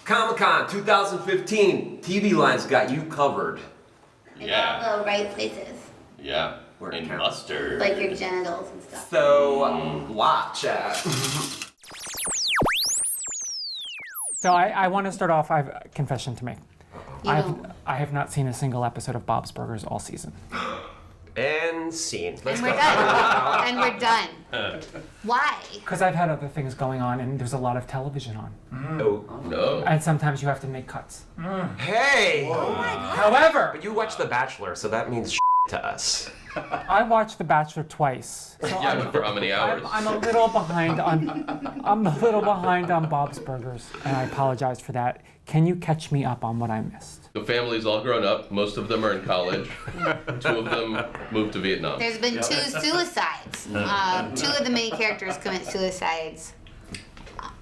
Comic-Con 2015. TVLine's got you covered. In all the right places. Yeah. Where it And counts. mustard. Like your genitals and stuff. So, watch out. So I want to start off, I have a confession to make. You know. I have not seen a single episode of Bob's Burgers all season. And scene. And we're done. And we're done. Why? Because I've had other things going on and there's a lot of television on. Oh. No. And sometimes you have to make cuts. Hey! Oh my God. However, But you watch The Bachelor, so that means to us. I watched The Bachelor twice. So Yeah, but for how many hours? I'm a little behind on Bob's Burgers, and I apologize for that. Can you catch me up on what I missed? The family's all grown up. Most of them are in college. 2 of them moved to Vietnam. There's been 2 suicides. 2 of the main characters commit suicides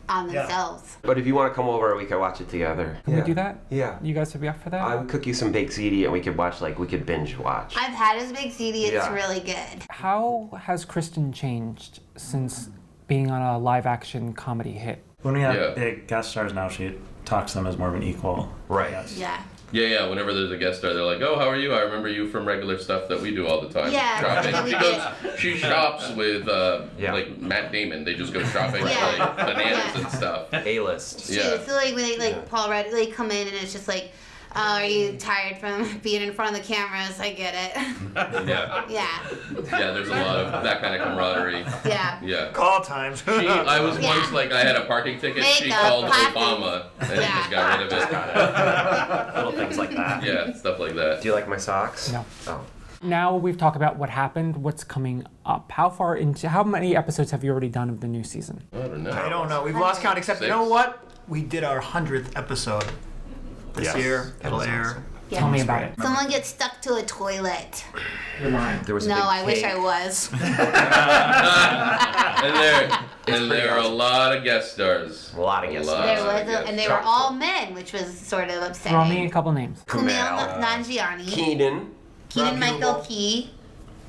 on themselves. But if you want to come over, we could watch it together. Can we do that? Yeah. You guys would be up for that? I would cook you some baked ziti and we could watch, we could binge watch. I've had his big CD. It's Yeah. really good. How has Kristin changed since being on a live-action comedy hit? When we have Yeah. big guest stars now, she talks to them as more of an equal. Right. Yes. Yeah. Yeah. Whenever there's a guest star, they're like, "Oh, how are you? I remember you from regular stuff that we do all the time." Yeah, Shopping. we She shops with Yeah. like Matt Damon. They just go shopping Yeah. for like bananas Yeah. and stuff. A-list. Yeah. So like when they Paul Rudd, they come in and it's just like, oh, are you tired from being in front of the cameras? I get it. Yeah. Yeah. Yeah. There's a lot of that kind of camaraderie. Yeah. Yeah. Call times. I was Yeah. once like I had a parking ticket. She Makeup, called coffee. Obama and Yeah. just got rid of it. Little things like that. Yeah, stuff like that. Do you like my socks? No. Oh. Now we've talked about what happened, what's coming up. How many episodes have you already done of the new season? I don't know. I don't know. We've lost count, except you 6. know what? We did our 100th episode this Yes. year. That It'll was air. awesome. Yeah. Tell me about it. Someone gets stuck to a toilet. There was a No, big I wish cake. I was. And there are a lot of guest stars. A lot of guest lot stars. There was, of guest and they were all men, which was sort of upsetting. Throw me a couple names. Kumail Nanjiani, Keenan. Keenan Rob Michael Huebel. Key,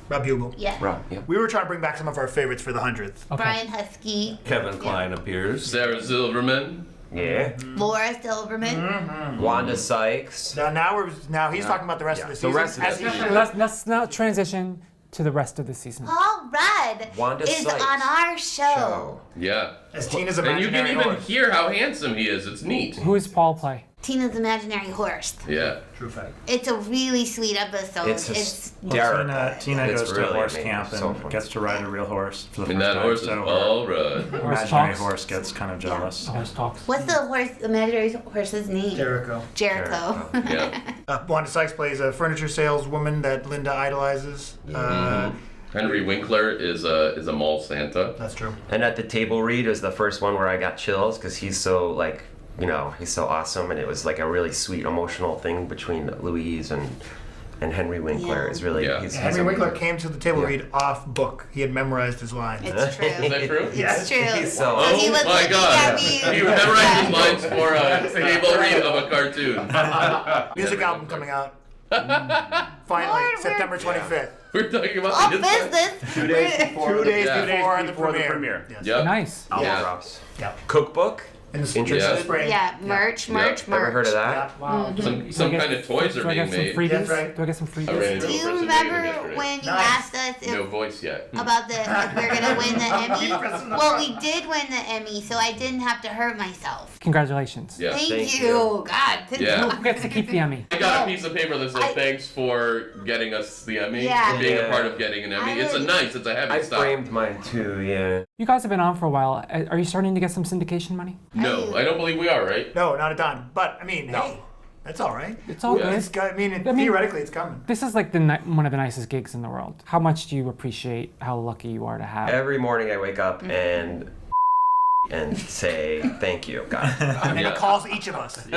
Rob Huebel. yeah, Rob, yeah. We were trying to bring back some of our favorites for the 100th. Okay. Brian Husky, Kevin Kline appears. Sarah Silverman. Yeah. Laura Silverman. Wanda Sykes. Now he's talking about the rest of the The season. rest of as the he should. Let's now transition to the rest of the season. Paul Rudd Wanda is Sykes. on our show. Show. Yeah. As Tina's And you imaginary can even horse. hear how handsome he is. It's neat. Who does Paul play? Tina's imaginary horse. Yeah. True fact. It's a really sweet episode. It's hysterical. Tina It's goes to really horse amazing. camp and So funny. gets to ride a real horse for the And first that time. horse is so all right. Horse imaginary talks. horse gets kind of jealous. Horse talks. What's the imaginary horse's name? Jericho. Jericho. Yeah. Wanda Sykes plays a furniture saleswoman that Linda idolizes. Henry Winkler is a mall Santa. That's true. And at the table read was the first one where I got chills because he's so he's so awesome, and it was like a really sweet emotional thing between Louise and Henry Winkler. Yeah. Is really Yeah. he's Henry Winkler came to the table Yeah. read off book. He had memorized his lines. It's true. Is that true? It's true. He's so Oh He was my looking god. at me. You memorized his lines for a table read of a cartoon. Music album coming out. Finally, Lord, September 25th. We're talking about All his lines. business. 2 days Yeah. before the premiere. Yes. Yep. Nice. album Yeah. drops. Yeah. Cookbook. In the Interesting. spring. Yeah, merch. Ever heard of that? Wow. Some Do I get- kind of toys are do I being get some made. freebies? That's right. Do I get some I ran freebies? into Do a you person remember dating yesterday. when you Nice. asked us No voice yet. about if we're gonna win the Emmy? Well, we did win the Emmy, so I didn't have to hurt myself. Congratulations. Yeah. Thank you. God. Good Yeah. job. Who gets to keep the Emmy? I got a piece of paper that says I- thanks for getting us the Emmy, Yeah. for being Yeah. a part of getting an Emmy. I It's a would- nice, it's a heavy I stuff. framed mine too. Yeah. You guys have been on for a while. Are you starting to get some syndication money? No, I don't believe we are, right? No, not a dime. But I mean, hey, that's all right. It's all Yeah. good. It's got, I mean, mean- theoretically, it's coming. This is like one of the nicest gigs in the world. How much do you appreciate how lucky you are to have? Every morning I wake up and say thank you, God. And Yeah. he calls each of us.